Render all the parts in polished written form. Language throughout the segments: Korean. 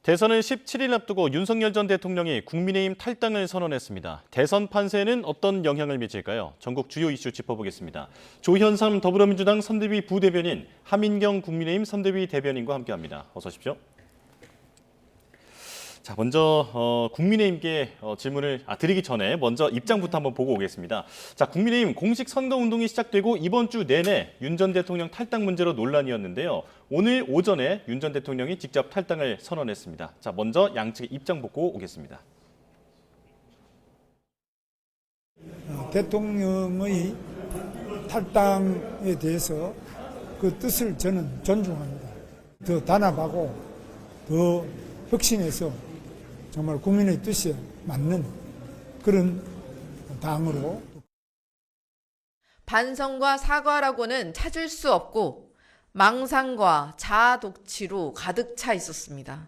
대선을 17일 앞두고 윤석열 전 대통령이 국민의힘 탈당을 선언했습니다. 대선 판세에는 어떤 영향을 미칠까요? 전국 주요 이슈 짚어보겠습니다. 조현삼 더불어민주당 선대위 부대변인, 하민경 국민의힘 선대위 대변인과 함께합니다. 어서 오십시오. 자, 먼저 국민의힘께 질문을 드리기 전에 먼저 입장부터 한번 보고 오겠습니다. 자, 국민의힘 공식 선거운동이 시작되고 이번 주 내내 윤 전 대통령 탈당 문제로 논란이었는데요. 오늘 오전에 윤 전 대통령이 직접 탈당을 선언했습니다. 자, 먼저 양측의 입장 보고 오겠습니다. 대통령의 탈당에 대해서 그 뜻을 저는 존중합니다. 더 단합하고 더 혁신해서 정말 국민의 뜻에 맞는 그런 당으로. 반성과 사과라고는 찾을 수 없고 망상과 자아 독치로 가득 차 있었습니다.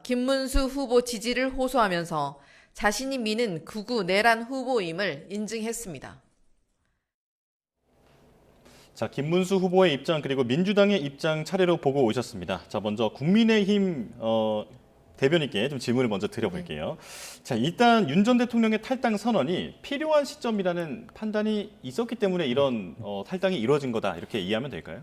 김문수 후보 지지를 호소하면서 자신이 미는 극우 내란 후보임을 인증했습니다. 자, 김문수 후보의 입장 그리고 민주당의 입장 차례로 보고 오셨습니다. 자, 먼저 국민의힘 대변인께 좀 질문을 먼저 드려볼게요. 자, 일단 윤 전 대통령의 탈당 선언이 필요한 시점이라는 판단이 있었기 때문에 이런 탈당이 이루어진 거다 이렇게 이해하면 될까요?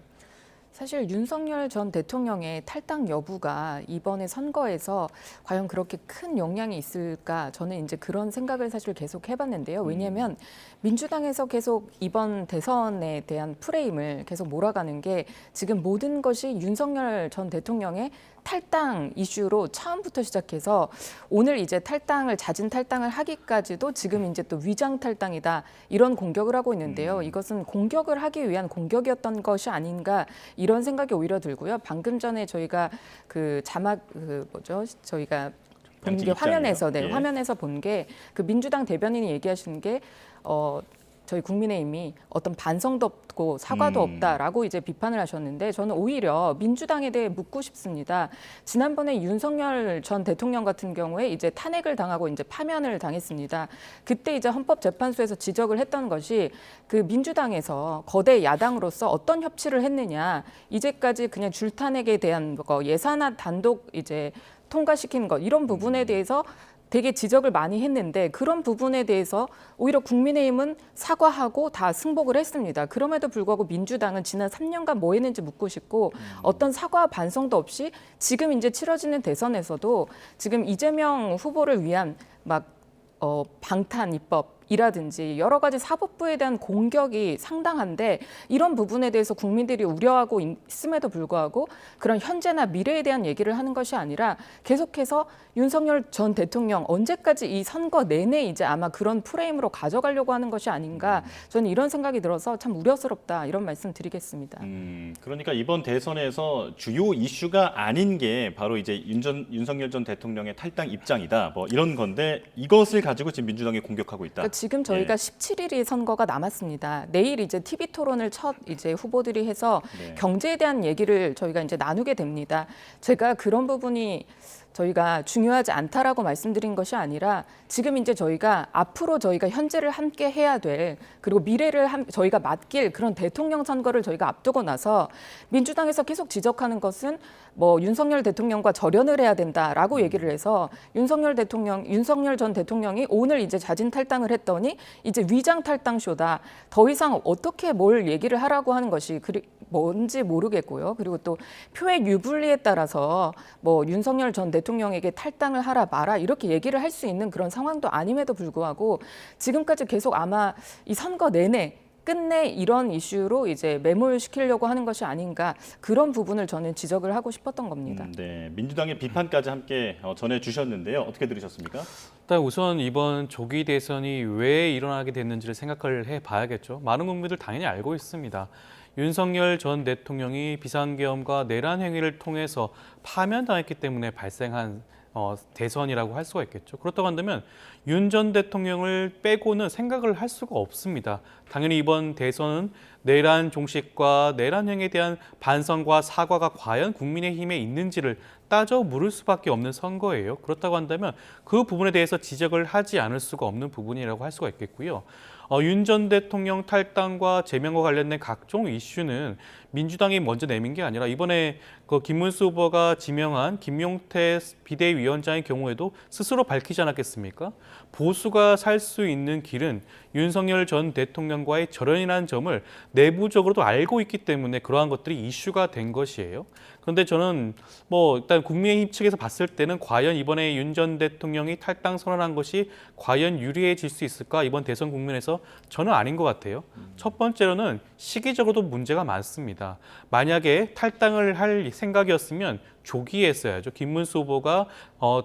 사실 윤석열 전 대통령의 탈당 여부가 이번에 선거에서 과연 그렇게 큰 영향이 있을까, 저는 이제 그런 생각을 사실 계속 해봤는데요. 왜냐하면 민주당에서 계속 이번 대선에 대한 프레임을 계속 몰아가는 게 지금 모든 것이 윤석열 전 대통령의 탈당 이슈로 처음부터 시작해서 오늘 이제 잦은 탈당을 하기까지도 지금 이제 또 위장 탈당이다 이런 공격을 하고 있는데요. 이것은 공격을 하기 위한 공격이었던 것이 아닌가 이런 생각이 오히려 들고요. 방금 전에 저희가 저희가 본 게 화면에서 예. 화면에서 본 게 그 민주당 대변인이 얘기하시는 게 저희 국민의힘이 어떤 반성도 없고 사과도 없다라고 이제 비판을 하셨는데, 저는 오히려 민주당에 대해 묻고 싶습니다. 지난번에 윤석열 전 대통령 같은 경우에 이제 탄핵을 당하고 이제 파면을 당했습니다. 그때 이제 헌법재판소에서 지적을 했던 것이 그 민주당에서 거대 야당으로서 어떤 협치를 했느냐, 이제까지 그냥 줄탄핵에 대한 거, 예산안 단독 이제 통과시킨 것, 이런 부분에 대해서 되게 지적을 많이 했는데, 그런 부분에 대해서 오히려 국민의힘은 사과하고 다 승복을 했습니다. 그럼에도 불구하고 민주당은 지난 3년간 뭐 했는지 묻고 싶고, 어떤 사과와 반성도 없이 지금 이제 치러지는 대선에서도 지금 이재명 후보를 위한 방탄 입법이라든지 여러 가지 사법부에 대한 공격이 상당한데, 이런 부분에 대해서 국민들이 우려하고 있음에도 불구하고 그런 현재나 미래에 대한 얘기를 하는 것이 아니라 계속해서 윤석열 전 대통령 언제까지 이 선거 내내 이제 아마 그런 프레임으로 가져가려고 하는 것이 아닌가, 저는 이런 생각이 들어서 참 우려스럽다 이런 말씀 드리겠습니다. 그러니까 이번 대선에서 주요 이슈가 아닌 게 바로 이제 윤석열 전 대통령의 탈당 입장이다, 뭐 이런 건데, 이것을 가지고 지금 민주당이 공격하고 있다. 그러니까 지금 저희가 17일이 선거가 남았습니다. 내일 이제 TV 토론을 첫 이제 후보들이 해서 경제에 대한 얘기를 저희가 이제 나누게 됩니다. 제가 그런 부분이 저희가 중요하지 않다라고 말씀드린 것이 아니라, 지금 이제 저희가 앞으로 저희가 현재를 함께 해야 될, 그리고 미래를 저희가 맡길 그런 대통령 선거를 저희가 앞두고 나서 민주당에서 계속 지적하는 것은 뭐 윤석열 대통령과 절연을 해야 된다라고 얘기를 해서, 윤석열 전 대통령이 오늘 이제 자진 탈당을 했더니 이제 위장 탈당 쇼다. 더 이상 어떻게 뭘 얘기를 하라고 하는 것이 뭔지 모르겠고요. 그리고 또 표의 유불리에 따라서 뭐 윤석열 전 대통령에게 탈당을 하라 마라 이렇게 얘기를 할 수 있는 그런 상황도 아님에도 불구하고 지금까지 계속 아마 이 선거 내내 끝내 이런 이슈로 이제 매몰시키려고 하는 것이 아닌가, 그런 부분을 저는 지적을 하고 싶었던 겁니다. 네, 민주당의 비판까지 함께 전해주셨는데요. 어떻게 들으셨습니까? 일단 우선 이번 조기 대선이 왜 일어나게 됐는지를 생각을 해봐야겠죠. 많은 국민들 당연히 알고 있습니다. 윤석열 전 대통령이 비상계엄과 내란 행위를 통해서 파면당했기 때문에 발생한 대선이라고 할 수가 있겠죠. 그렇다고 한다면 윤 전 대통령을 빼고는 생각을 할 수가 없습니다. 당연히 이번 대선은 내란 종식과 내란행위에 대한 반성과 사과가 과연 국민의힘에 있는지를 따져 물을 수밖에 없는 선거예요. 그렇다고 한다면 그 부분에 대해서 지적을 하지 않을 수가 없는 부분이라고 할 수가 있겠고요. 윤 전 대통령 탈당과 제명과 관련된 각종 이슈는 민주당이 먼저 내민 게 아니라 이번에 그 김문수 후보가 지명한 김용태 비대위원장의 경우에도 스스로 밝히지 않았겠습니까? 보수가 살 수 있는 길은 윤석열 전 대통령과의 절연이라는 점을 내부적으로도 알고 있기 때문에 그러한 것들이 이슈가 된 것이에요. 그런데 저는 일단 국민의힘 측에서 봤을 때는 과연 이번에 윤 전 대통령이 탈당 선언한 것이 과연 유리해질 수 있을까? 이번 대선 국면에서 저는 아닌 것 같아요. 첫 번째로는 시기적으로도 문제가 많습니다. 만약에 탈당을 할 생각이었으면 조기에 했어야죠. 김문수 후보가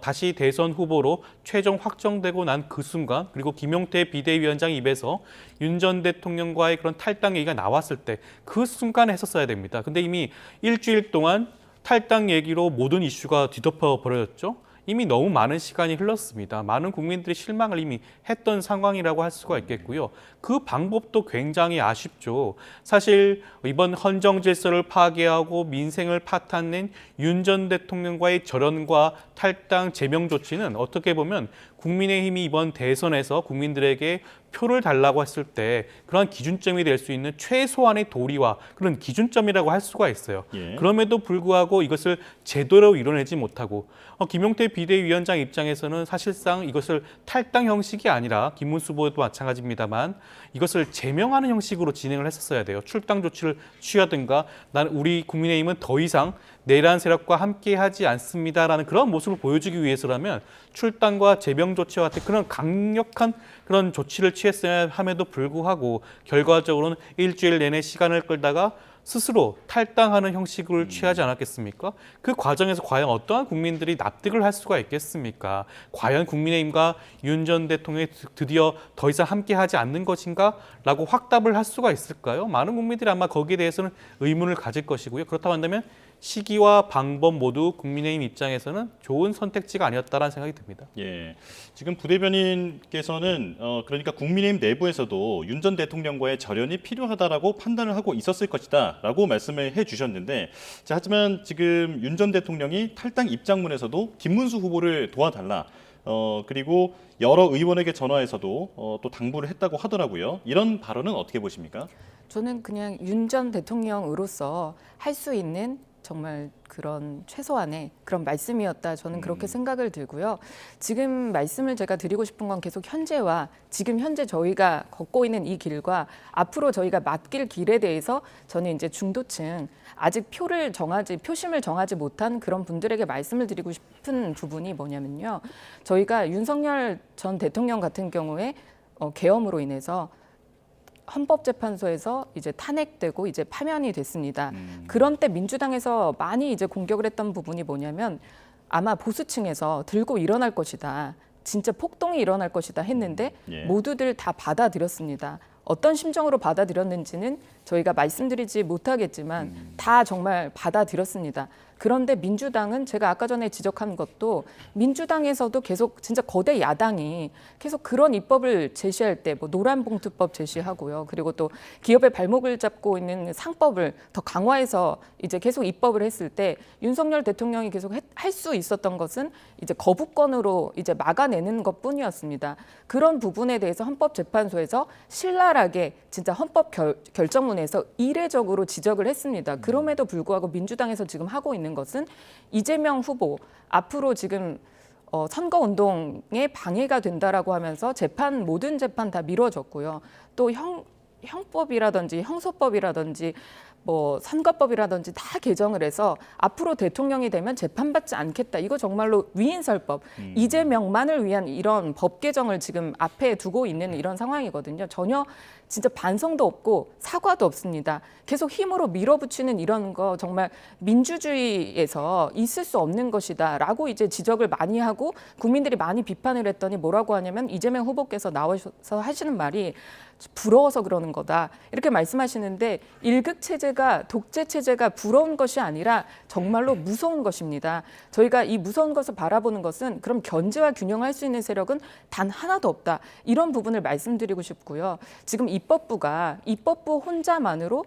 다시 대선 후보로 최종 확정되고 난 그 순간, 그리고 김용태 비대위원장 입에서 윤 전 대통령과의 그런 탈당 얘기가 나왔을 때 그 순간에 했었어야 됩니다. 근데 이미 일주일 동안 탈당 얘기로 모든 이슈가 뒤덮여 버렸죠. 이미 너무 많은 시간이 흘렀습니다. 많은 국민들이 실망을 이미 했던 상황이라고 할 수가 있겠고요. 그 방법도 굉장히 아쉽죠. 사실 이번 헌정 질서를 파괴하고 민생을 파탄낸 윤 전 대통령과의 절연과 탈당 제명 조치는 어떻게 보면 국민의힘이 이번 대선에서 국민들에게 표를 달라고 했을 때 그런 기준점이 될 수 있는 최소한의 도리와 그런 기준점이라고 할 수가 있어요. 예. 그럼에도 불구하고 이것을 제대로 이뤄내지 못하고 김용태 비대위원장 입장에서는 사실상 이것을 탈당 형식이 아니라 김문수 후보도 마찬가지입니다만 이것을 제명하는 형식으로 진행을 했었어야 돼요. 출당 조치를 취하든가 우리 국민의힘은 더 이상 내란 세력과 함께하지 않습니다라는 그런 모습을 보여주기 위해서라면 출당과 제명 조치와 같은 그런 강력한 그런 조치를 취했어야 함에도 불구하고 결과적으로는 일주일 내내 시간을 끌다가 스스로 탈당하는 형식을 취하지 않았겠습니까? 그 과정에서 과연 어떠한 국민들이 납득을 할 수가 있겠습니까? 과연 국민의힘과 윤 전 대통령이 드디어 더 이상 함께하지 않는 것인가? 라고 확답을 할 수가 있을까요? 많은 국민들이 아마 거기에 대해서는 의문을 가질 것이고요. 그렇다고 한다면 시기와 방법 모두 국민의힘 입장에서는 좋은 선택지가 아니었다라는 생각이 듭니다. 예, 지금 부대변인께서는 그러니까 국민의힘 내부에서도 윤 전 대통령과의 절연이 필요하다라고 판단을 하고 있었을 것이다라고 말씀을 해주셨는데, 자, 하지만 지금 윤 전 대통령이 탈당 입장문에서도 김문수 후보를 도와달라. 그리고 여러 의원에게 전화해서도 또 당부를 했다고 하더라고요. 이런 발언은 어떻게 보십니까? 저는 그냥 윤 전 대통령으로서 할 수 있는 정말 그런 최소한의 그런 말씀이었다. 저는 그렇게 생각을 들고요. 지금 말씀을 제가 드리고 싶은 건 계속 현재와 지금 현재 저희가 걷고 있는 이 길과 앞으로 저희가 맡길 길에 대해서 저는 이제 중도층 아직 표심을 정하지 못한 그런 분들에게 말씀을 드리고 싶은 부분이 뭐냐면요. 저희가 윤석열 전 대통령 같은 경우에 계엄으로 인해서 헌법재판소에서 이제 탄핵되고 이제 파면이 됐습니다. 그런 때 민주당에서 많이 이제 공격을 했던 부분이 뭐냐면 아마 보수층에서 들고 일어날 것이다. 진짜 폭동이 일어날 것이다 했는데 모두들 다 받아들였습니다. 어떤 심정으로 받아들였는지는 저희가 말씀드리지 못하겠지만 다 정말 받아들였습니다. 그런데 민주당은 제가 아까 전에 지적한 것도 민주당에서도 계속 진짜 거대 야당이 계속 그런 입법을 제시할 때 뭐 노란봉투법 제시하고요. 그리고 또 기업의 발목을 잡고 있는 상법을 더 강화해서 이제 계속 입법을 했을 때 윤석열 대통령이 계속 할 수 있었던 것은 이제 거부권으로 이제 막아내는 것뿐이었습니다. 그런 부분에 대해서 헌법재판소에서 신랄하게 진짜 헌법 결정문에서 이례적으로 지적을 했습니다. 그럼에도 불구하고 민주당에서 지금 하고 있는 것은 이재명 후보 앞으로 지금 선거운동에 방해가 된다라고 하면서 모든 재판 다 미뤄졌고요. 또 형법이라든지 형소법이라든지 뭐 선거법이라든지 다 개정을 해서 앞으로 대통령이 되면 재판받지 않겠다. 이거 정말로 위인설법, 이재명만을 위한 이런 법 개정을 지금 앞에 두고 있는 이런 상황이거든요. 전혀 진짜 반성도 없고 사과도 없습니다. 계속 힘으로 밀어붙이는 이런 거 정말 민주주의에서 있을 수 없는 것이다라고 이제 지적을 많이 하고 국민들이 많이 비판을 했더니 뭐라고 하냐면 이재명 후보께서 나와서 하시는 말이 부러워서 그러는 거다. 이렇게 말씀하시는데 일극 체제 독재 체제가 부러운 것이 아니라 정말로 무서운 것입니다. 저희가 이 무서운 것을 바라보는 것은 그럼 견제와 균형할 수 있는 세력은 단 하나도 없다. 이런 부분을 말씀드리고 싶고요. 지금 입법부 혼자만으로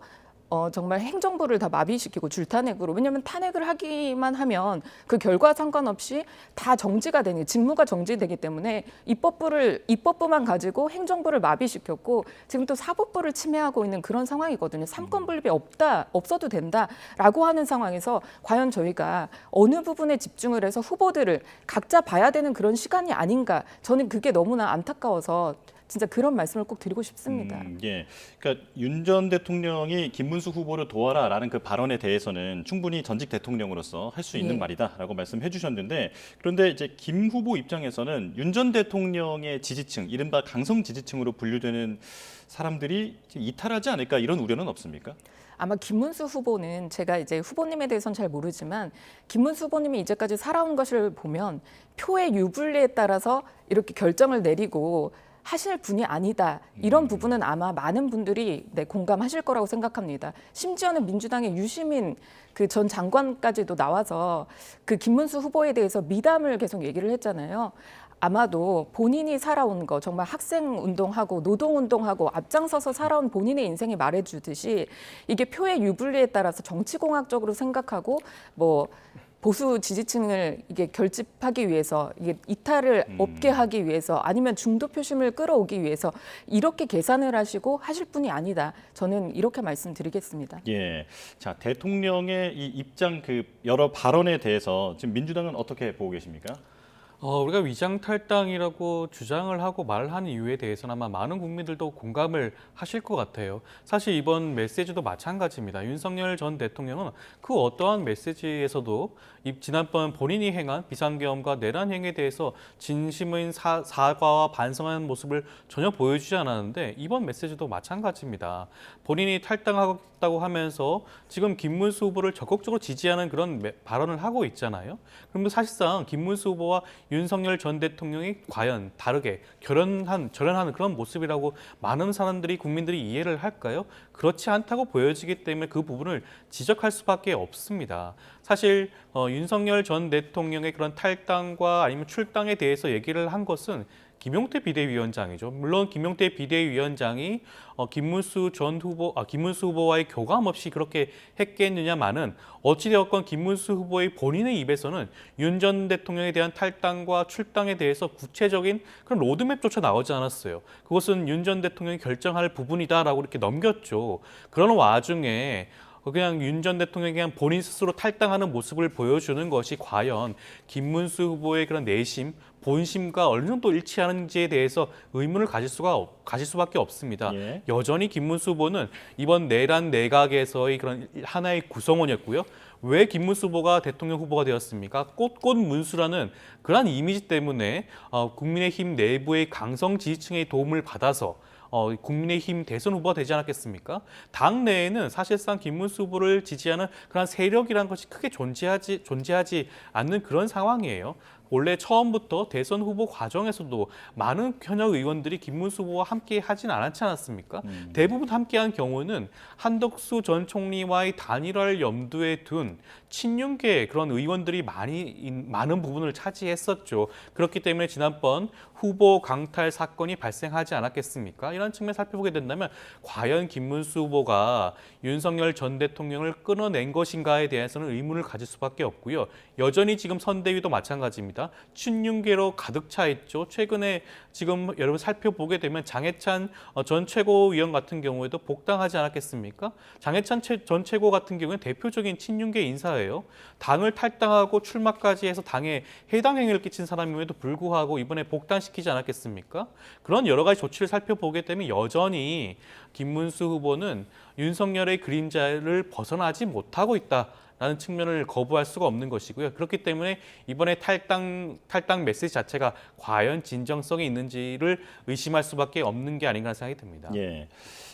정말 행정부를 다 마비시키고 줄탄핵으로, 왜냐하면 탄핵을 하기만 하면 그 결과 상관없이 다 정지가 되니, 직무가 정지되기 때문에 입법부만 가지고 행정부를 마비시켰고 지금 또 사법부를 침해하고 있는 그런 상황이거든요. 삼권 분립이 없어도 된다라고 하는 상황에서 과연 저희가 어느 부분에 집중을 해서 후보들을 각자 봐야 되는 그런 시간이 아닌가, 저는 그게 너무나 안타까워서 진짜 그런 말씀을 꼭 드리고 싶습니다. 예, 그러니까 윤 전 대통령이 김문수 후보를 도와라라는 그 발언에 대해서는 충분히 전직 대통령으로서 할 수 있는 예. 말이다라고 말씀해 주셨는데, 그런데 이제 김 후보 입장에서는 윤 전 대통령의 지지층, 이른바 강성 지지층으로 분류되는 사람들이 이탈하지 않을까, 이런 우려는 없습니까? 아마 김문수 후보는, 제가 이제 후보님에 대해서는 잘 모르지만 김문수 후보님이 이제까지 살아온 것을 보면 표의 유불리에 따라서 이렇게 결정을 내리고 하실 분이 아니다. 이런 부분은 아마 많은 분들이 공감하실 거라고 생각합니다. 심지어는 민주당의 유시민 그 전 장관까지도 나와서 그 김문수 후보에 대해서 미담을 계속 얘기를 했잖아요. 아마도 본인이 살아온 거, 정말 학생운동하고 노동운동하고 앞장서서 살아온 본인의 인생이 말해주듯이 이게 표의 유불리에 따라서 정치공학적으로 생각하고 보수 지지층을 이게 결집하기 위해서, 이게 이탈을 없게 하기 위해서, 아니면 중도 표심을 끌어오기 위해서 이렇게 계산을 하시고 하실 분이 아니다. 저는 이렇게 말씀드리겠습니다. 예, 자, 대통령의 이 입장, 그 여러 발언에 대해서 지금 민주당은 어떻게 보고 계십니까? 우리가 위장탈당이라고 주장을 하고 말을 하는 이유에 대해서는 아마 많은 국민들도 공감을 하실 것 같아요. 사실 이번 메시지도 마찬가지입니다. 윤석열 전 대통령은 그 어떠한 메시지에서도 지난번 본인이 행한 비상계엄과 내란 행위에 대해서 진심인 사과와 반성하는 모습을 전혀 보여주지 않았는데, 이번 메시지도 마찬가지입니다. 본인이 탈당하겠다고 하면서 지금 김문수 후보를 적극적으로 지지하는 그런 발언을 하고 있잖아요. 그런데 사실상 김문수 후보와 윤석열 전 대통령이 과연 다르게 절연하는 그런 모습이라고 많은 사람들이, 국민들이 이해를 할까요? 그렇지 않다고 보여지기 때문에 그 부분을 지적할 수밖에 없습니다. 사실 윤석열 전 대통령의 그런 탈당과 아니면 출당에 대해서 얘기를 한 것은 김용태 비대위원장이죠. 물론 김용태 비대위원장이 김문수 후보와의 교감 없이 그렇게 했겠느냐마는, 어찌되었건 김문수 후보의 본인의 입에서는 윤 전 대통령에 대한 탈당과 출당에 대해서 구체적인 그런 로드맵조차 나오지 않았어요. 그것은 윤 전 대통령이 결정할 부분이다라고 이렇게 넘겼죠. 그런 와중에 그냥 윤 전 대통령이 그냥 본인 스스로 탈당하는 모습을 보여주는 것이 과연 김문수 후보의 그런 내심, 본심과 어느 정도 일치하는지에 대해서 의문을 가질 수밖에 없습니다. 예. 여전히 김문수 후보는 이번 내란 내각에서의 그런 하나의 구성원이었고요. 왜 김문수 후보가 대통령 후보가 되었습니까? 꽃꽃 문수라는 그런 이미지 때문에 국민의힘 내부의 강성 지지층의 도움을 받아서 국민의힘 대선 후보가 되지 않았겠습니까? 당 내에는 사실상 김문수 후보를 지지하는 그런 세력이라는 것이 크게 존재하지 않는 그런 상황이에요. 원래 처음부터 대선 후보 과정에서도 많은 현역 의원들이 김문수 후보와 함께 하진 않았지 않았습니까? 대부분 함께한 경우는 한덕수 전 총리와의 단일화를 염두에 둔 친윤계 그런 의원들이 많은 부분을 차지했었죠. 그렇기 때문에 지난번 후보 강탈 사건이 발생하지 않았겠습니까? 이런 측면 살펴보게 된다면 과연 김문수 후보가 윤석열 전 대통령을 끊어낸 것인가에 대해서는 의문을 가질 수밖에 없고요. 여전히 지금 선대위도 마찬가지입니다. 친윤계로 가득 차 있죠. 최근에 지금 여러분 살펴보게 되면 장해찬 전 최고위원 같은 경우에도 복당하지 않았겠습니까? 장해찬 전 최고 같은 경우는 대표적인 친윤계 인사예요. 당을 탈당하고 출마까지 해서 당에 해당 행위를 끼친 사람임에도 불구하고 이번에 복당시키지 않았겠습니까? 그런 여러 가지 조치를 살펴보게 되면 여전히 김문수 후보는 윤석열의 그림자를 벗어나지 못하고 있다라는 측면을 거부할 수가 없는 것이고요. 그렇기 때문에 이번에 탈당 메시지 자체가 과연 진정성이 있는지를 의심할 수밖에 없는 게 아닌가 생각이 듭니다. 예.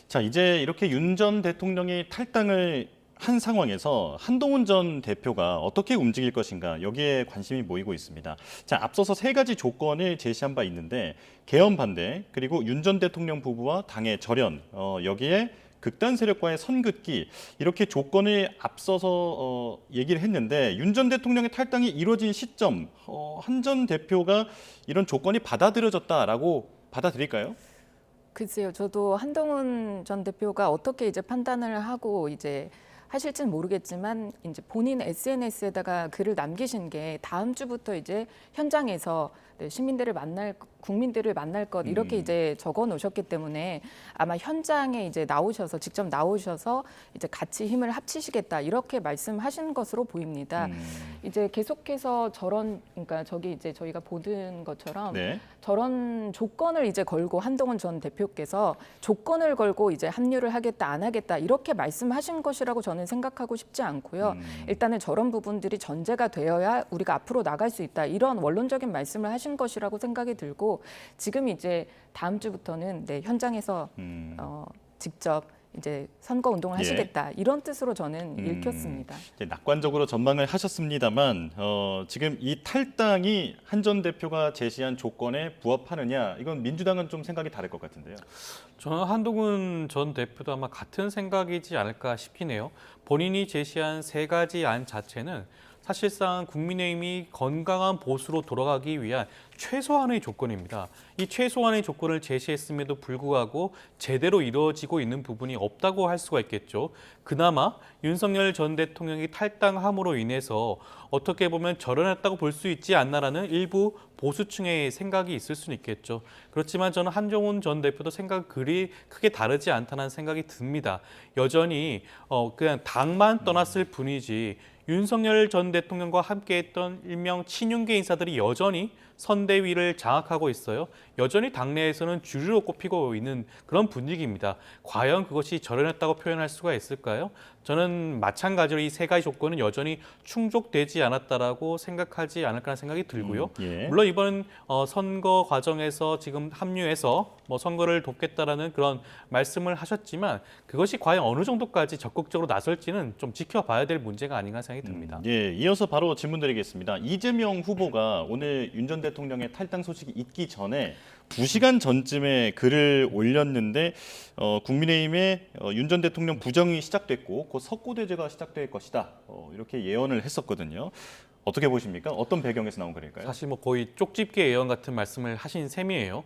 자, 이제 이렇게 윤 전 대통령이 탈당을 한 상황에서 한동훈 전 대표가 어떻게 움직일 것인가, 여기에 관심이 모이고 있습니다. 자, 앞서서 세 가지 조건을 제시한 바 있는데, 계엄 반대, 그리고 윤 전 대통령 부부와 당의 절연, 여기에 극단 세력과의 선긋기 이렇게 조건을 앞서서 얘기를 했는데 윤 전 대통령의 탈당이 이루어진 시점 한 전 대표가 이런 조건이 받아들여졌다라고 받아들일까요? 글쎄요, 저도 한동훈 전 대표가 어떻게 이제 판단을 하고 이제 하실지는 모르겠지만 이제 본인 SNS에다가 글을 남기신 게 다음 주부터 이제 현장에서 네, 시민들을 만날 국민들을 만날 것 이렇게 이제 적어 놓으셨기 때문에 아마 현장에 이제 나오셔서 직접 나오셔서 이제 같이 힘을 합치시겠다 이렇게 말씀하신 것으로 보입니다. 이제 계속해서 그러니까 저기 이제 저희가 보는 것처럼 네. 저런 조건을 이제 걸고 한동훈 전 대표께서 조건을 걸고 이제 합류를 하겠다 안 하겠다 이렇게 말씀하신 것이라고 저는 생각하고 싶지 않고요. 일단은 저런 부분들이 전제가 되어야 우리가 앞으로 나갈 수 있다 이런 원론적인 말씀을 하신 것이라고 생각이 들고 지금 이제 다음 주부터는 네, 현장에서 직접 이제 선거 운동을 하시겠다 이런 뜻으로 저는 읽혔습니다. 낙관적으로 전망을 하셨습니다만 지금 이 탈당이 한 전 대표가 제시한 조건에 부합하느냐 이건 민주당은 좀 생각이 다를 것 같은데요. 저는 한동훈 전 대표도 아마 같은 생각이지 않을까 싶긴 해요. 본인이 제시한 세 가지 안 자체는 사실상 국민의힘이 건강한 보수로 돌아가기 위한 최소한의 조건입니다. 이 최소한의 조건을 제시했음에도 불구하고 제대로 이루어지고 있는 부분이 없다고 할 수가 있겠죠. 그나마 윤석열 전 대통령이 탈당함으로 인해서 어떻게 보면 절연했다고 볼 수 있지 않나라는 일부 보수층의 생각이 있을 수는 있겠죠. 그렇지만 저는 한동훈 전 대표도 생각 그리 크게 다르지 않다는 생각이 듭니다. 여전히 그냥 당만 떠났을 뿐이지 윤석열 전 대통령과 함께했던 일명 친윤계 인사들이 여전히 선대위를 장악하고 있어요. 여전히 당내에서는 주류로 꼽히고 있는 그런 분위기입니다. 과연 그것이 절연했다고 표현할 수가 있을까요? 저는 마찬가지로 이 세 가지 조건은 여전히 충족되지 않았다라고 생각하지 않을까 생각이 들고요. 예. 물론 이번 선거 과정에서 지금 합류해서 선거를 돕겠다라는 그런 말씀을 하셨지만 그것이 과연 어느 정도까지 적극적으로 나설지는 좀 지켜봐야 될 문제가 아닌가 생각이 듭니다. 예, 이어서 바로 질문 드리겠습니다. 이재명 후보가 오늘 윤 전 대통령의 탈당 소식이 있기 전에 2시간 전쯤에 글을 올렸는데 국민의힘의 윤 전 대통령 부정이 시작됐고 곧 석고대죄가 시작될 것이다. 이렇게 예언을 했었거든요. 어떻게 보십니까? 어떤 배경에서 나온 글일까요? 사실 거의 쪽집게 예언 같은 말씀을 하신 셈이에요.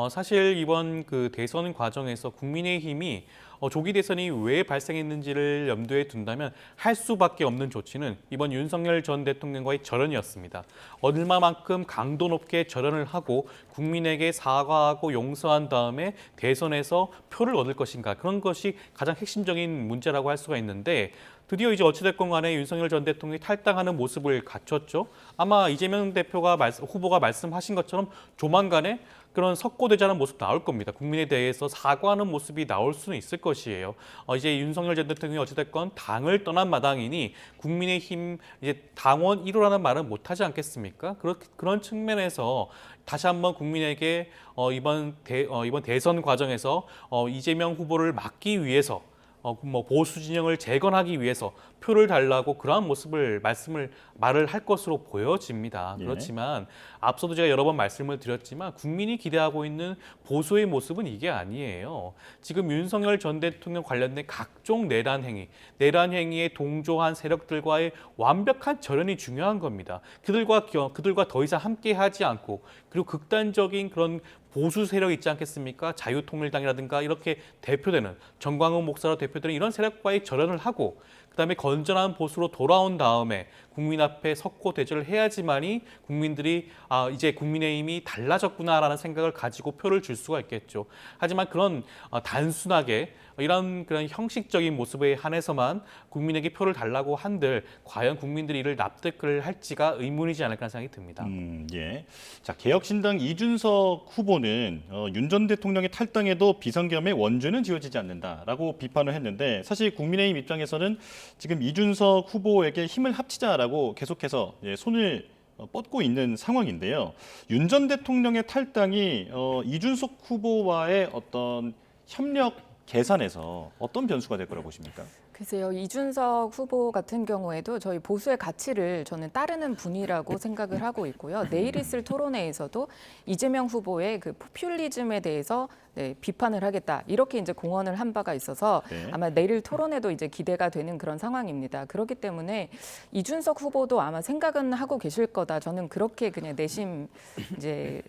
사실 이번 그 대선 과정에서 국민의힘이 조기 대선이 왜 발생했는지를 염두에 둔다면 할 수밖에 없는 조치는 이번 윤석열 전 대통령과의 절연이었습니다. 얼마만큼 강도 높게 절연을 하고 국민에게 사과하고 용서한 다음에 대선에서 표를 얻을 것인가 그런 것이 가장 핵심적인 문제라고 할 수가 있는데 드디어 이제 어찌됐건 간에 윤석열 전 대통령이 탈당하는 모습을 갖췄죠. 아마 이재명 후보가 말씀하신 것처럼 조만간에 그런 석고되자는 모습 나올 겁니다. 국민에 대해서 사과하는 모습이 나올 수는 있을 것이에요. 이제 윤석열 전 대통령이 어찌됐건 당을 떠난 마당이니 국민의힘 이제 당원 1호라는 말은 못하지 않겠습니까? 그런 측면에서 다시 한번 국민에게 이번 대선 과정에서 이재명 후보를 막기 위해서 보수 진영을 재건하기 위해서 표를 달라고 그러한 말을 할 것으로 보여집니다. 예. 그렇지만 앞서도 제가 여러 번 말씀을 드렸지만 국민이 기대하고 있는 보수의 모습은 이게 아니에요. 지금 윤석열 전 대통령 관련된 각종 내란 행위에 동조한 세력들과의 완벽한 절연이 중요한 겁니다. 그들과 더 이상 함께하지 않고 그리고 극단적인 그런 보수 세력 있지 않겠습니까? 자유통일당이라든가 이렇게 대표되는 정광훈 목사로 대표되는 이런 세력과의 절연을 하고 그다음에 건전한 보수로 돌아온 다음에 국민 앞에 석고 대절을 해야지만이 국민들이 이제 국민의힘이 달라졌구나라는 생각을 가지고 표를 줄 수가 있겠죠. 하지만 그런 단순하게 이런 그런 형식적인 모습에 한해서만 국민에게 표를 달라고 한들 과연 국민들이 이를 납득을 할지가 의문이지 않을까 생각이 듭니다. 예. 자, 개혁신당 이준석 후보는 윤 전 대통령의 탈당에도 비상계엄의 원죄는 지어지지 않는다라고 비판을 했는데 사실 국민의힘 입장에서는 지금 이준석 후보에게 힘을 합치자라고 계속해서 손을 뻗고 있는 상황인데요. 윤 전 대통령의 탈당이 이준석 후보와의 어떤 협력 계산에서 어떤 변수가 될 거라고 보십니까? 글쎄요, 이준석 후보 같은 경우에도 저희 보수의 가치를 저는 따르는 분이라고 생각을 하고 있고요. 내일 있을 토론회에서도 이재명 후보의 그 포퓰리즘에 대해서 비판을 하겠다 이렇게 이제 공언을 한 바가 있어서 네. 아마 내일 토론회도 이제 기대가 되는 그런 상황입니다. 그렇기 때문에 이준석 후보도 아마 생각은 하고 계실 거다. 저는 그렇게 그냥 내심 이제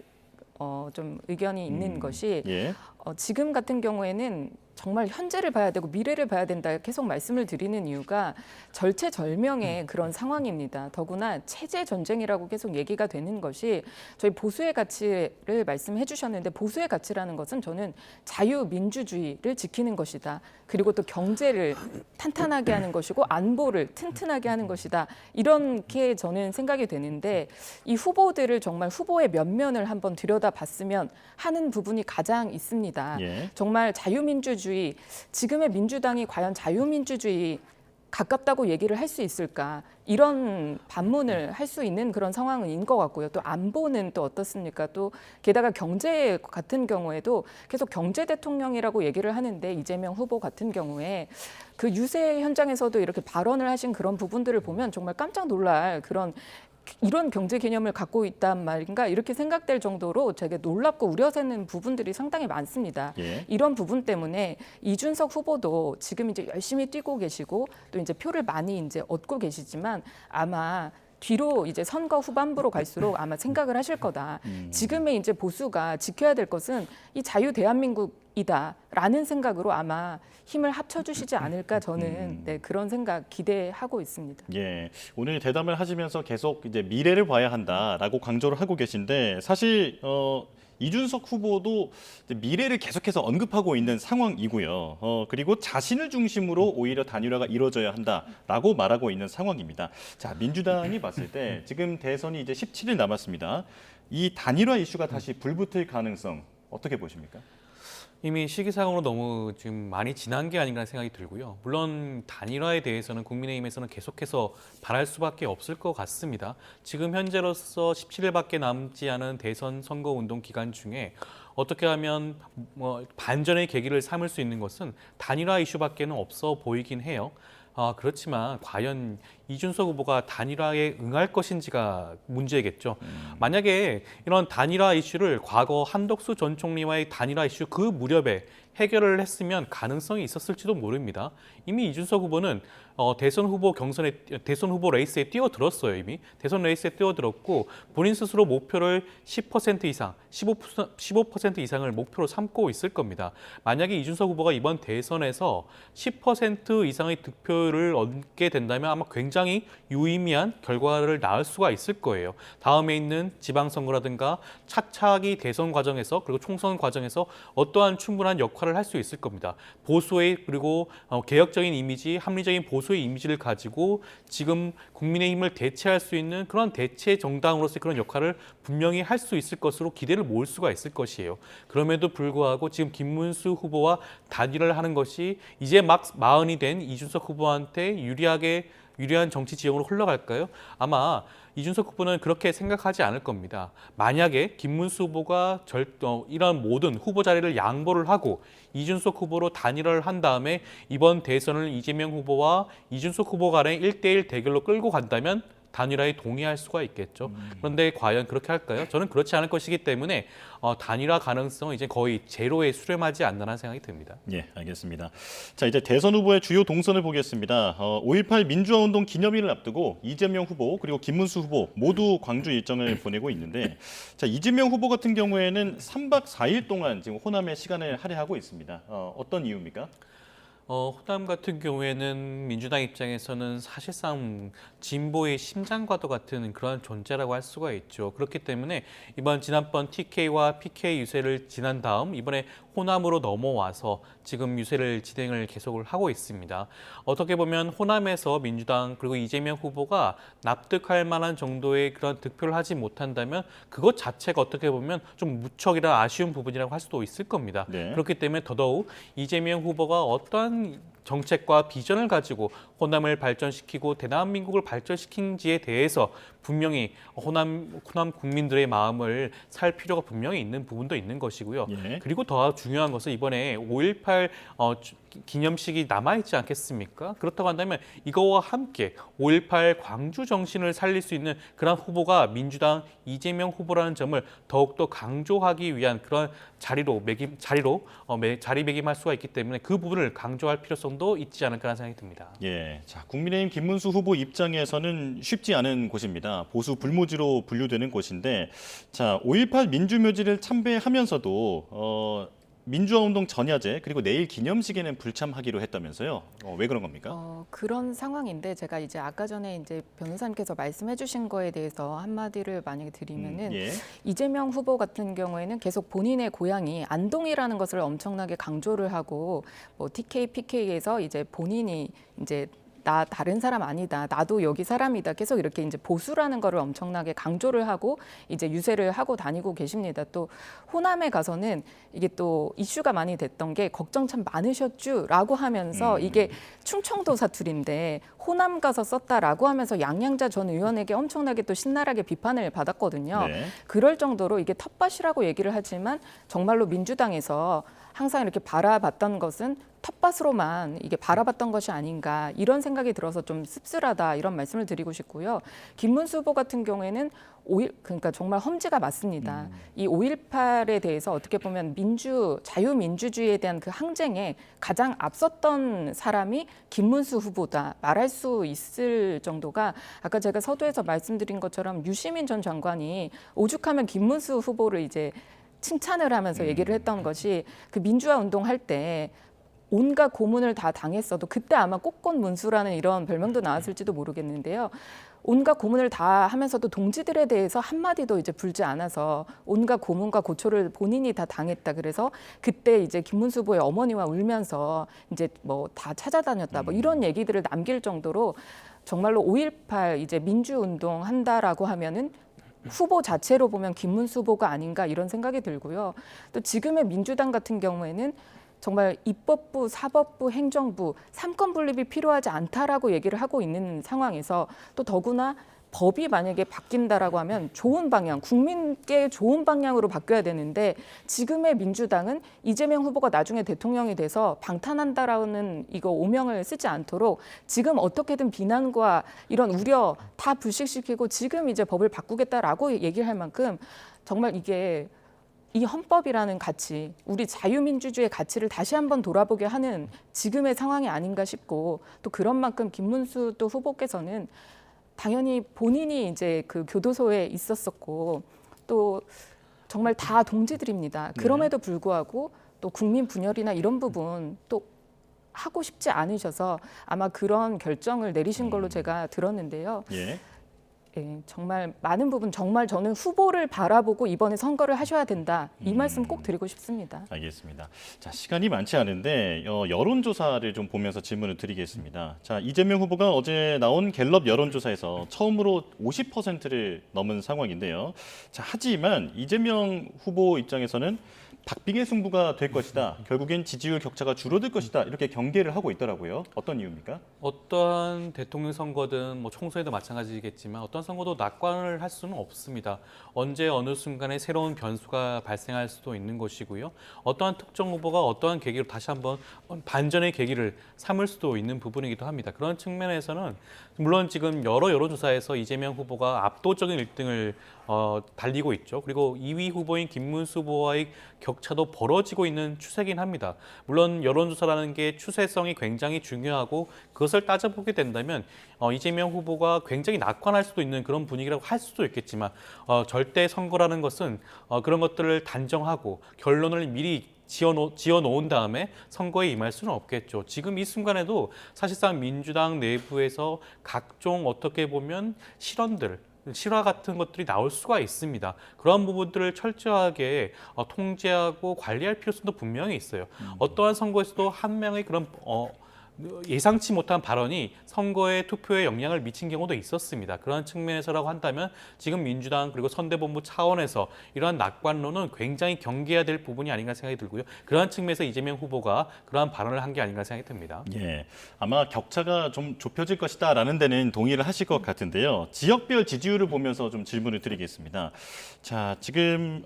좀 의견이 있는 것이 예. 지금 같은 경우에는 정말 현재를 봐야 되고 미래를 봐야 된다 계속 말씀을 드리는 이유가 절체절명의 그런 상황입니다. 더구나 체제 전쟁이라고 계속 얘기가 되는 것이 저희 보수의 가치를 말씀해 주셨는데 보수의 가치라는 것은 저는 자유민주주의를 지키는 것이다. 그리고 또 경제를 탄탄하게 하는 것이고 안보를 튼튼하게 하는 것이다. 이렇게 저는 생각이 되는데 이 후보들을 정말 후보의 면면을 한번 들여다봤으면 하는 부분이 가장 있습니다. 예. 정말 자유민주주의, 지금의 민주당이 과연 자유민주주의 가깝다고 얘기를 할 수 있을까? 이런 반문을 할 수 있는 그런 상황인 것 같고요. 또 안보는 또 어떻습니까? 또 게다가 경제 같은 경우에도 계속 경제 대통령이라고 얘기를 하는데 이재명 후보 같은 경우에 그 유세 현장에서도 이렇게 발언을 하신 그런 부분들을 보면 정말 깜짝 놀랄 그런 이런 경제 개념을 갖고 있단 말인가 이렇게 생각될 정도로 되게 놀랍고 우려되는 부분들이 상당히 많습니다. 예. 이런 부분 때문에 이준석 후보도 지금 이제 열심히 뛰고 계시고 또 이제 표를 많이 이제 얻고 계시지만 아마 뒤로 이제 선거 후반부로 갈수록 아마 생각을 하실 거다. 지금의 이제 보수가 지켜야 될 것은 이 자유 대한민국이다라는 생각으로 아마 힘을 합쳐주시지 않을까 저는 그런 생각 기대하고 있습니다. 예, 오늘 대담을 하시면서 계속 이제 미래를 봐야 한다라고 강조를 하고 계신데 사실 이준석 후보도 이제 미래를 계속해서 언급하고 있는 상황이고요. 그리고 자신을 중심으로 오히려 단일화가 이루어져야 한다라고 말하고 있는 상황입니다. 자, 민주당이 봤을 때 지금 대선이 이제 17일 남았습니다. 이 단일화 이슈가 다시 불붙을 가능성 어떻게 보십니까? 이미 시기상으로 너무 지금 많이 지난 게 아닌가 생각이 들고요. 물론 단일화에 대해서는 국민의힘에서는 계속해서 바랄 수밖에 없을 것 같습니다. 지금 현재로서 17일밖에 남지 않은 대선 선거운동 기간 중에 어떻게 하면 반전의 계기를 삼을 수 있는 것은 단일화 이슈밖에는 없어 보이긴 해요. 그렇지만 과연 이준석 후보가 단일화에 응할 것인지가 문제겠죠. 만약에 이런 단일화 이슈를 과거 한덕수 전 총리와의 단일화 이슈 그 무렵에 해결을 했으면 가능성이 있었을지도 모릅니다. 이미 이준석 후보는 대선 후보 레이스에 뛰어들었어요. 이미 대선 레이스에 뛰어들었고 본인 스스로 목표를 10% 이상, 15% 이상을 목표로 삼고 있을 겁니다. 만약에 이준석 후보가 이번 대선에서 10% 이상의 득표를 얻게 된다면 아마 굉장히 유의미한 결과를 낳을 수가 있을 거예요. 다음에 있는 지방선거라든가 차차기 대선 과정에서 그리고 총선 과정에서 어떠한 충분한 역할을 할 수 있을 겁니다. 보수의 그리고 개혁적인 이미지, 합리적인 보수의 이미지를 가지고 지금 국민의힘을 대체할 수 있는 그런 대체 정당으로서의 그런 역할을 분명히 할 수 있을 것으로 기대를 모을 수가 있을 것이에요. 그럼에도 불구하고 지금 김문수 후보와 단일화를 하는 것이 이제 막 마흔이 된 이준석 후보한테 유리한 정치 지형으로 흘러갈까요? 아마 이준석 후보는 그렇게 생각하지 않을 겁니다. 만약에 김문수 후보가 이런 모든 후보 자리를 양보를 하고 이준석 후보로 단일화를 한 다음에 이번 대선을 이재명 후보와 이준석 후보 간의 1대1 대결로 끌고 간다면 단일화에 동의할 수가 있겠죠. 그런데 과연 그렇게 할까요? 저는 그렇지 않을 것이기 때문에 단일화 가능성은 이제 거의 제로에 수렴하지 않나라는 생각이 듭니다. 예, 알겠습니다. 자, 이제 대선 후보의 주요 동선을 보겠습니다. 5.18 민주화운동 기념일을 앞두고 이재명 후보 그리고 김문수 후보 모두 광주 일정을 보내고 있는데 자, 이재명 후보 같은 경우에는 3박 4일 동안 지금 호남에 시간을 할애하고 있습니다. 어떤 이유입니까? 호남 같은 경우에는 민주당 입장에서는 사실상 진보의 심장과도 같은 그런 존재라고 할 수가 있죠. 그렇기 때문에 지난번 TK와 PK 유세를 지난 다음 이번에 호남으로 넘어와서 지금 유세를 진행을 계속을 하고 있습니다. 어떻게 보면 호남에서 민주당 그리고 이재명 후보가 납득할 만한 정도의 그런 득표를 하지 못한다면 그것 자체가 어떻게 보면 좀 무척이나 아쉬운 부분이라고 할 수도 있을 겁니다. 네. 그렇기 때문에 더더욱 이재명 후보가 어떠한 정책과 비전을 가지고 호남을 발전시키고 대한민국을 발전시킨지에 대해서 분명히 호남 국민들의 마음을 살 필요가 분명히 있는 부분도 있는 것이고요. 예. 그리고 더 중요한 것은 이번에 5.18 기념식이 남아있지 않겠습니까? 그렇다고 한다면 이거와 함께 5.18 광주 정신을 살릴 수 있는 그런 후보가 민주당 이재명 후보라는 점을 더욱더 강조하기 위한 그런 자리매김할 수가 있기 때문에 그 부분을 강조할 필요성도 있지 않을까라는 생각이 듭니다. 예, 자 국민의힘 김문수 후보 입장에서는 쉽지 않은 곳입니다. 보수 불모지로 분류되는 곳인데, 자 5.18 민주묘지를 참배하면서도 민주화운동 전야제 그리고 내일 기념식에는 불참하기로 했다면서요? 왜 그런 겁니까? 그런 상황인데 제가 이제 아까 전에 이제 변호사님께서 말씀해주신 거에 대해서 한마디를 만약에 드리면은 예. 이재명 후보 같은 경우에는 계속 본인의 고향이 안동이라는 것을 엄청나게 강조를 하고 뭐 TK, PK에서 이제 본인이 이제 나 다른 사람 아니다. 나도 여기 사람이다. 계속 이렇게 이제 보수라는 거를 엄청나게 강조를 하고 이제 유세를 하고 다니고 계십니다. 또 호남에 가서는 이게 또 이슈가 많이 됐던 게 걱정 참 많으셨죠라고 하면서 이게 충청도 사투리인데 호남 가서 썼다라고 하면서 양양자 전 의원에게 엄청나게 또 신랄하게 비판을 받았거든요. 네. 그럴 정도로 이게 텃밭이라고 얘기를 하지만 정말로 민주당에서 항상 이렇게 바라봤던 것은 텃밭으로만 이게 바라봤던 것이 아닌가 이런 생각이 들어서 좀 씁쓸하다 이런 말씀을 드리고 싶고요. 김문수 후보 같은 경우에는 그러니까 정말 험지가 맞습니다. 이 5.18에 대해서 어떻게 보면 자유민주주의에 대한 그 항쟁에 가장 앞섰던 사람이 김문수 후보다 말할 수 있을 정도가 아까 제가 서두에서 말씀드린 것처럼 유시민 전 장관이 오죽하면 김문수 후보를 이제 칭찬을 하면서 얘기를 했던 것이 그 민주화 운동할 때 온갖 고문을 다 당했어도 그때 아마 꽃꽃문수라는 이런 별명도 나왔을지도 모르겠는데요. 온갖 고문을 다 하면서도 동지들에 대해서 한마디도 이제 불지 않아서 온갖 고문과 고초를 본인이 다 당했다. 그래서 그때 이제 김문수 후보의 어머니와 울면서 이제 뭐 다 찾아다녔다. 뭐 이런 얘기들을 남길 정도로 정말로 5.18 이제 민주운동 한다라고 하면은 후보 자체로 보면 김문수 후보가 아닌가 이런 생각이 들고요. 또 지금의 민주당 같은 경우에는 정말 입법부, 사법부, 행정부 3권 분립이 필요하지 않다라고 얘기를 하고 있는 상황에서 또 더구나 법이 만약에 바뀐다라고 하면 좋은 방향, 국민께 좋은 방향으로 바뀌어야 되는데 지금의 민주당은 이재명 후보가 나중에 대통령이 돼서 방탄한다라는 이거 오명을 쓰지 않도록 지금 어떻게든 비난과 이런 우려 다 불식시키고 지금 이제 법을 바꾸겠다라고 얘기를 할 만큼 정말 이게 이 헌법이라는 가치, 우리 자유민주주의의 가치를 다시 한번 돌아보게 하는 지금의 상황이 아닌가 싶고 또 그런 만큼 김문수 또 후보께서는 당연히 본인이 이제 그 교도소에 있었었고 또 정말 다 동지들입니다. 그럼에도 불구하고 또 국민 분열이나 이런 부분 또 하고 싶지 않으셔서 아마 그런 결정을 내리신 걸로 제가 들었는데요. 예. 예, 정말 많은 부분 정말 저는 후보를 바라보고 이번에 선거를 하셔야 된다. 이 말씀 꼭 드리고 싶습니다. 알겠습니다. 자, 시간이 많지 않은데 여론조사를 좀 보면서 질문을 드리겠습니다. 자, 이재명 후보가 어제 나온 갤럽 여론조사에서 처음으로 50%를 넘은 상황인데요. 자, 하지만 이재명 후보 입장에서는 박빙의 승부가 될 것이다. 결국엔 지지율 격차가 줄어들 것이다. 이렇게 경계를 하고 있더라고요. 어떤 이유입니까? 어떠한 대통령 선거든 뭐 총선에도 마찬가지겠지만 어떤 선거도 낙관을 할 수는 없습니다. 언제 어느 순간에 새로운 변수가 발생할 수도 있는 것이고요. 어떠한 특정 후보가 어떠한 계기로 다시 한번 반전의 계기를 삼을 수도 있는 부분이기도 합니다. 그런 측면에서는 물론 지금 여러 여론조사에서 이재명 후보가 압도적인 1등을 달리고 있죠. 그리고 2위 후보인 김문수 후보와의 격차도 벌어지고 있는 추세긴 합니다. 물론 여론조사라는 게 추세성이 굉장히 중요하고 그것을 따져보게 된다면 이재명 후보가 굉장히 낙관할 수도 있는 그런 분위기라고 할 수도 있겠지만 절대 선거라는 것은 그런 것들을 단정하고 결론을 미리 지어놓은 다음에 선거에 임할 수는 없겠죠. 지금 이 순간에도 사실상 민주당 내부에서 각종 어떻게 보면 실화 같은 것들이 나올 수가 있습니다. 그런 부분들을 철저하게 통제하고 관리할 필요성도 분명히 있어요. 어떠한 선거에서도 한 명의 그런 예상치 못한 발언이 선거의 투표에 영향을 미친 경우도 있었습니다. 그런 측면에서라고 한다면 지금 민주당 그리고 선대본부 차원에서 이러한 낙관론은 굉장히 경계해야 될 부분이 아닌가 생각이 들고요. 그러한 측면에서 이재명 후보가 그러한 발언을 한 게 아닌가 생각이 듭니다. 예, 아마 격차가 좀 좁혀질 것이다라는 데는 동의를 하실 것 같은데요. 지역별 지지율을 보면서 좀 질문을 드리겠습니다. 자, 지금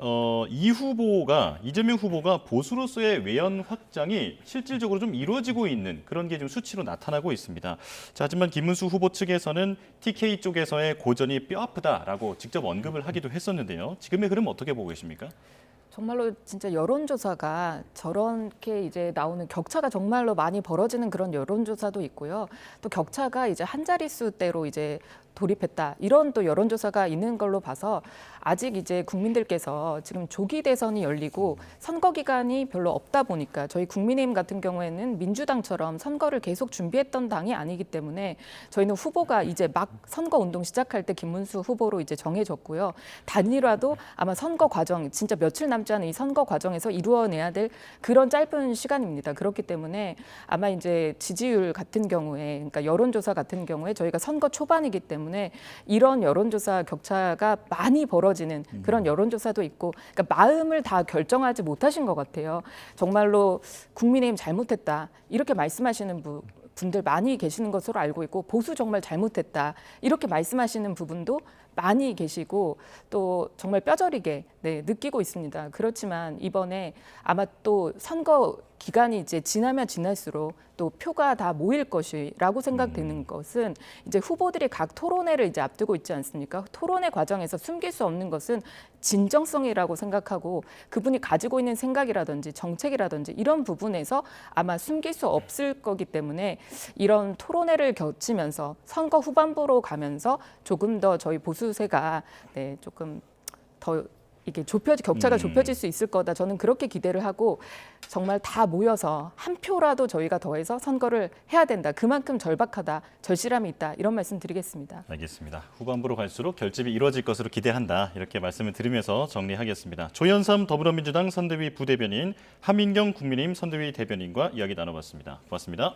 이재명 후보가 보수로서의 외연 확장이 실질적으로 좀 이루어지고 있는 그런 게 좀 수치로 나타나고 있습니다. 자, 하지만 김문수 후보 측에서는 TK 쪽에서의 고전이 뼈 아프다라고 직접 언급을 하기도 했었는데요. 지금의 흐름 어떻게 보고 계십니까? 정말로 진짜 여론조사가 저렇게 이제 나오는 격차가 정말로 많이 벌어지는 그런 여론조사도 있고요. 또 격차가 이제 한 자릿수대로 이제 돌입했다. 이런 또 여론조사가 있는 걸로 봐서 아직 이제 국민들께서 지금 조기 대선이 열리고 선거 기간이 별로 없다 보니까 저희 국민의힘 같은 경우에는 민주당처럼 선거를 계속 준비했던 당이 아니기 때문에 저희는 후보가 이제 막 선거 운동 시작할 때 김문수 후보로 이제 정해졌고요. 단일화도 아마 선거 과정 진짜 며칠 남지 않은 이 선거 과정에서 이루어내야 될 그런 짧은 시간입니다. 그렇기 때문에 아마 이제 지지율 같은 경우에 그러니까 여론조사 같은 경우에 저희가 선거 초반이기 때문에 이런 여론조사 격차가 많이 벌어지는 그런 여론조사도 있고 그러니까 마음을 다 결정하지 못하신 것 같아요. 정말로 국민의힘 잘못했다 이렇게 말씀하시는 분들 많이 계시는 것으로 알고 있고 보수 정말 잘못했다 이렇게 말씀하시는 부분도 많이 계시고 또 정말 뼈저리게 느끼고 있습니다. 그렇지만 이번에 아마 또 선거 기간이 이제 지나면 지날수록 또 표가 다 모일 것이라고 생각되는 것은 이제 후보들이 각 토론회를 이제 앞두고 있지 않습니까? 토론회 과정에서 숨길 수 없는 것은 진정성이라고 생각하고 그분이 가지고 있는 생각이라든지 정책이라든지 이런 부분에서 아마 숨길 수 없을 거기 때문에 이런 토론회를 거치면서 선거 후반부로 가면서 조금 더 저희 보수세가 조금 더 이게 격차가 좁혀질 수 있을 거다. 저는 그렇게 기대를 하고 정말 다 모여서 한 표라도 저희가 더해서 선거를 해야 된다. 그만큼 절박하다, 절실함이 있다. 이런 말씀 드리겠습니다. 알겠습니다. 후반부로 갈수록 결집이 이루어질 것으로 기대한다. 이렇게 말씀을 드리면서 정리하겠습니다. 조현삼 더불어민주당 선대위 부대변인, 하민경 국민의힘 선대위 대변인과 이야기 나눠봤습니다. 고맙습니다.